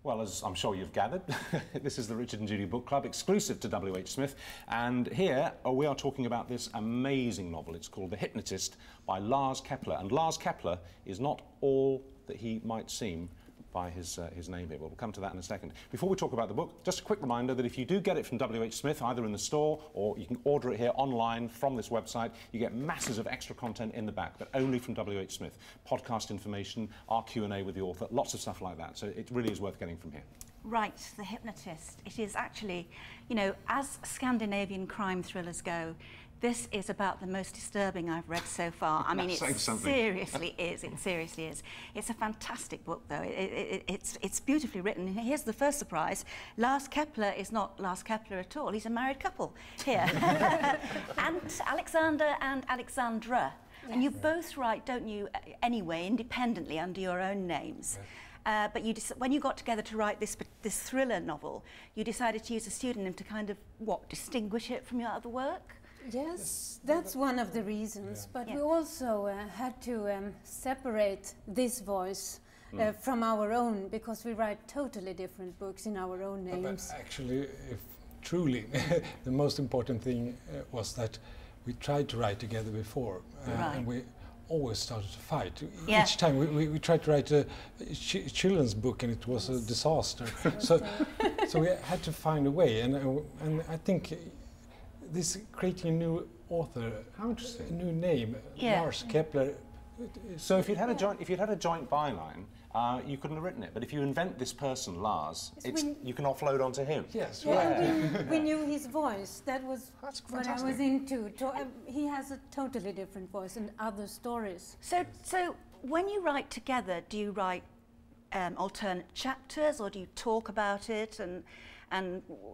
Well, as I'm sure you've gathered, this is the Richard and Judy Book Club, exclusive to W.H. Smith, and here we are talking about this amazing novel. It's called The Hypnotist by Lars Kepler, and Lars Kepler is not all that he might seem by his name here. We'll come to that in a second. Before we talk about the book, just a quick reminder that if you do get it from W.H. Smith, either in the store or you can order it here online from this website, you get masses of extra content in the back, but only from W.H. Smith. Podcast information, our Q&A with the author, lots of stuff like that. So it really is worth getting from here. Right, The Hypnotist. It is actually, you know, as Scandinavian crime thrillers go, this is about the most disturbing I've read so far. I mean, it seriously is. It seriously is. It's a fantastic book, though. It's beautifully written. And here's the first surprise. Lars Kepler is not Lars Kepler at all. He's a married couple here. And Alexander and Alexandra. Yes. And you both write, don't you, anyway, independently under your own names. Yes. But when you got together to write this thriller novel, you decided to use a pseudonym to kind of, what, distinguish it from your other work? Yes, that's one of the reasons, but we also had to separate this voice from our own, because we write totally different books in our own names. But actually, if truly, the most important thing was that we tried to write together before, and we always started to fight. Yeah. Each time we tried to write a children's book, and it was a disaster. so we had to find a way, and I think this creating a new author, a new name, Lars Kepler. So if you'd had a joint byline, you couldn't have written it. But if you invent this person, Lars, you can offload onto him. Yes. We knew his voice. That was what I was into. He has a totally different voice and other stories. So when you write together, do you write alternate chapters, or do you talk about it and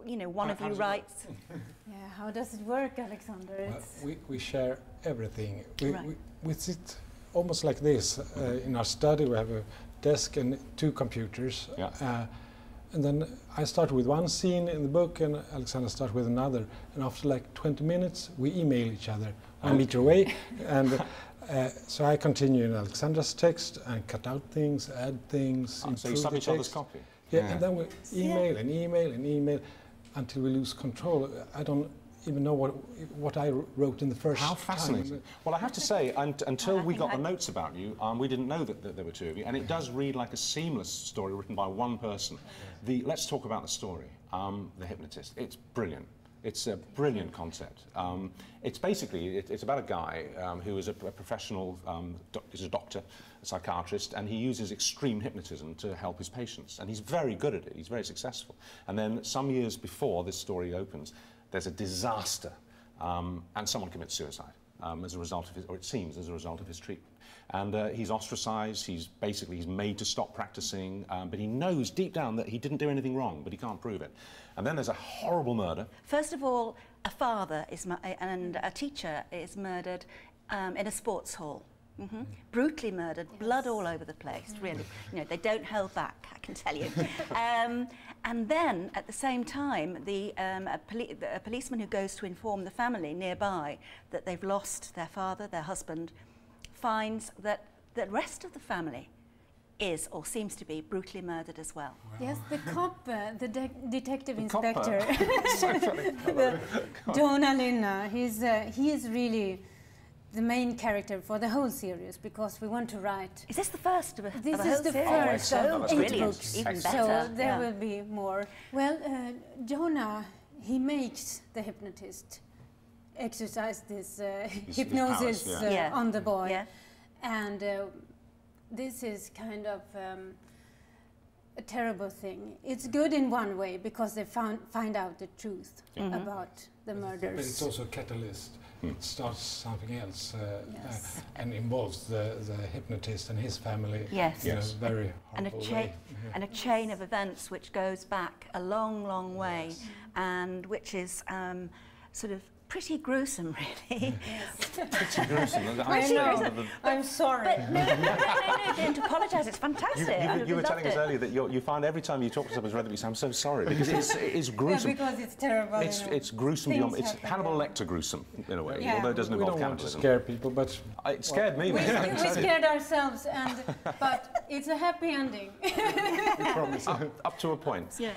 you know, one of you writes? Yeah, how does it work, Alexander? Well, we share everything. We sit almost like this in our study. We have a desk and 2 computers. Yeah. And then I start with one scene in the book, and Alexander starts with another. And after like 20 minutes, we email each other 1 meter away. And so I continue in Alexander's text and cut out things, add things, improve so you sub each other's copy? Yeah, and then we email and email and email until we lose control. I don't even know what I wrote in the first How fascinating. time. Well, I have to say, until we got the notes about you, we didn't know that there were 2 of you, and it does read like a seamless story written by one person. Let's talk about the story, The Hypnotist. It's brilliant. It's a brilliant concept. It's basically, it's about a guy who is a professional, is a doctor, a psychiatrist, and he uses extreme hypnotism to help his patients. And he's very good at it, he's very successful. And then some years before this story opens, there's a disaster, and someone commits suicide as a result of his, or it seems as a result of his treatment. And he's ostracized, he's made to stop practicing, but he knows deep down that he didn't do anything wrong, but he can't prove it. And then there's a horrible murder. First of all, a father and a teacher is murdered in a sports hall. Brutally murdered, blood all over the place, really. You know, they don't hold back, I can tell you. And then, at the same time, a policeman who goes to inform the family nearby that they've lost their father, their husband, finds that the rest of the family is, or seems to be, brutally murdered as well. Wow. Yes, the cop, the detective inspector, Donna Linna, he is really the main character for the whole series, because we want to write. Is this the first of a This whole is the series? first of 8 brilliant. books, Even so better. there will be more. Well, Jonah, he makes the hypnotist exercise this hypnosis on the boy, and this is kind of a terrible thing. It's good in one way, because they find out the truth about the murders. But it's also a catalyst. It starts something else and involves the hypnotist and his family in a very horrible way. And a chain of events which goes back a long, long way, and which is sort of pretty gruesome, really. Pretty gruesome. I'm sorry. But no, don't apologise. It's fantastic. You were telling us earlier that you find every time you talk to someone who's read it, you say, I'm so sorry, because it's gruesome. Yeah, because it's terrible. It's gruesome beyond. It's Hannibal Lecter gruesome in a way, although it doesn't involve cannibalism. We don't want to scare people, but it scared me. We scared ourselves, but it's a happy ending. We promise. Up to a point. Yeah.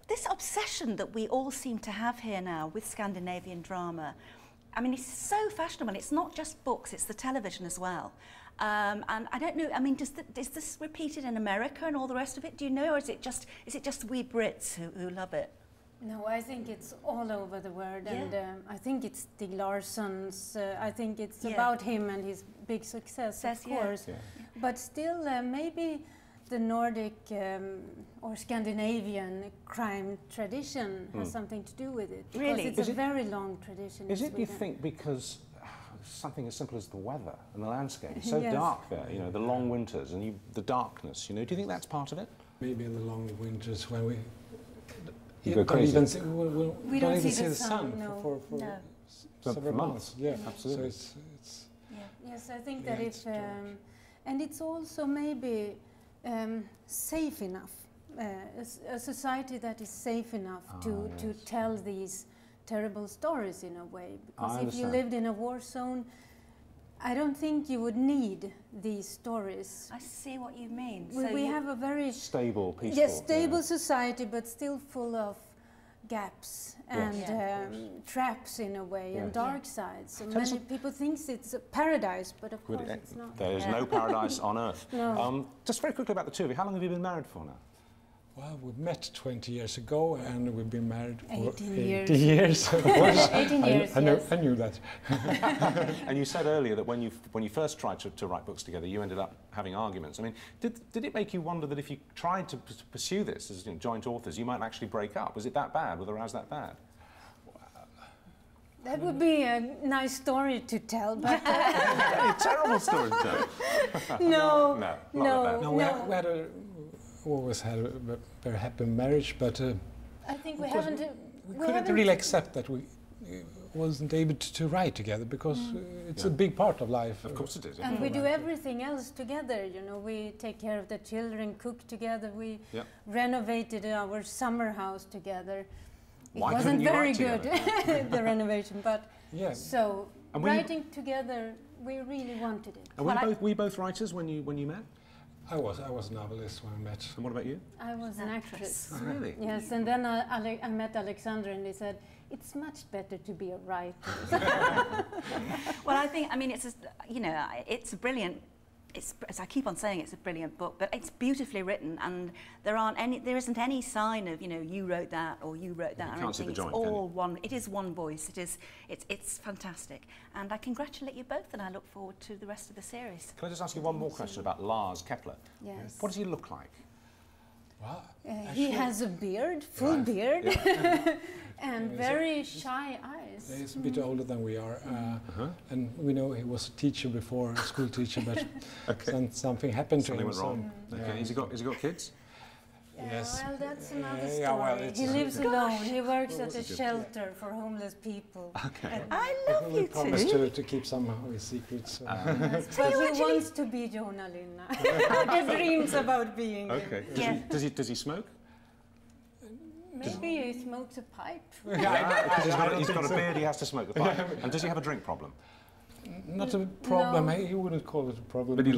This obsession that we all seem to have here now with Scandinavian drama, I mean, it's so fashionable. It's not just books, it's the television as well. And I don't know, I mean, is this repeated in America and all the rest of it? Do you know, or is it just we Brits who love it? No, I think it's all over the world, and I think it's Stieg Larsson's. I think it's about him and his big success, of course. Yeah. But still, maybe the Nordic or Scandinavian crime tradition has something to do with it. Because it's a very long tradition. Is it, you think, because something as simple as the weather and the landscape? It's so dark there, you know, the long winters and the darkness, you know. Do you think that's part of it? Maybe in the long winters when we go crazy. We don't even see the sun for several months. Yeah, absolutely. So it's yes, I think that if and it's also maybe safe enough, a society that is safe enough to tell these terrible stories in a way. Because if you lived in a war zone, I don't think you would need these stories. I see what you mean. We have a very stable, peaceful. Yes, stable society, but still full of gaps and traps in a way, and dark sides. So many people think it's a paradise, but of course it's not. There is no paradise on earth. No. Just very quickly about the two of you. How long have you been married for now? Well, we met 20 years ago, and we've been married for 18 years. Of course. 18 years, I knew that. And you said earlier that when you first tried to write books together, you ended up having arguments. I mean, did it make you wonder that if you tried to pursue this as joint authors, you might actually break up? Was it that bad? Were the rows that bad? That would be a nice story to tell, but a terrible story to tell. No, we always had a very happy marriage, but I think we couldn't really accept that we wasn't able to write together, because it's a big part of life. Of course it is. And we do everything else together, you know. We take care of the children, cook together, we renovated our summer house together. It wasn't very good, the renovation, but so writing together, we really wanted it. And were you both writers when you met? I was a novelist when I met. And what about you? I was an actress. Oh, really? Yes, and then I met Alexander, and he said, it's much better to be a writer. Well, I mean, it's a brilliant. As I keep on saying, it's a brilliant book, but it's beautifully written, and there isn't any sign of, you wrote that or you wrote that. You can't see the joint, it's all one. It is one voice. It's fantastic, and I congratulate you both, and I look forward to the rest of the series. Can I just ask you one more question about Lars Kepler? Yes. What does he look like? Well, he has a beard, full beard, and very shy eyes. He's a bit older than we are, and we know he was a teacher before, a school teacher, but something happened to him. Something went wrong. Okay. Has he got kids? Yes. Well, that's another story. He lives alone. He works at a shelter for homeless people. Okay. I love you too. Promised to keep some of his secrets. But he wants to be Jonah Linna. He dreams about being him. Okay. Does he smoke? Maybe he smokes a pipe. Because he's got a beard, he has to smoke the pipe. And does he have a drink problem? Not a problem. No. He wouldn't call it a problem. But he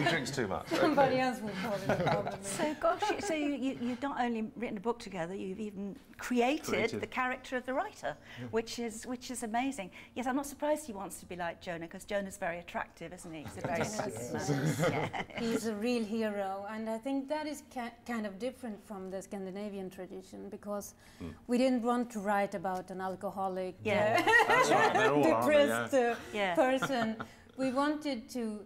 drinks too much. Somebody else would call it a problem. So, gosh, so you've not only written a book together, you've even created the character of the writer, which is amazing. Yes, I'm not surprised he wants to be like Jonah, because Jonah's very attractive, isn't he? He's a very nice man. He's a real hero, and I think that is kind of different from the Scandinavian tradition, because we didn't want to write about an alcoholic, that's right, they're all depressed person. We wanted to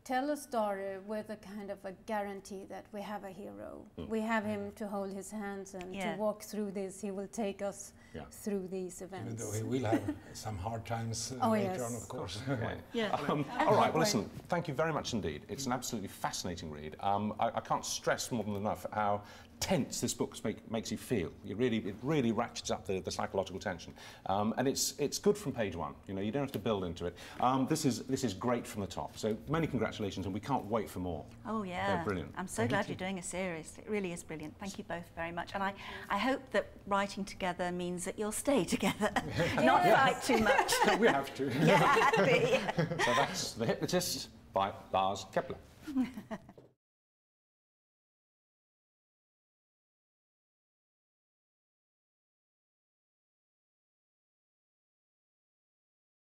tell a story with a kind of a guarantee that we have a hero. We have him to hold his hands and to walk through this. He will take us through these events. Even though he will have some hard times later on, of course. All right, well, listen, thank you very much indeed. It's an absolutely fascinating read. I can't stress more than enough how tense this book makes you feel. It really ratchets up the psychological tension, and it's good from page one. You know, you don't have to build into it. This is great from the top. So many congratulations, and we can't wait for more. Oh yeah, they're brilliant. I'm so glad you're doing a series. It really is brilliant. Thank you both very much, and I hope that writing together means that you'll stay together, not fight too much. We have to. Yeah. So that's The Hypnotist by Lars Kepler.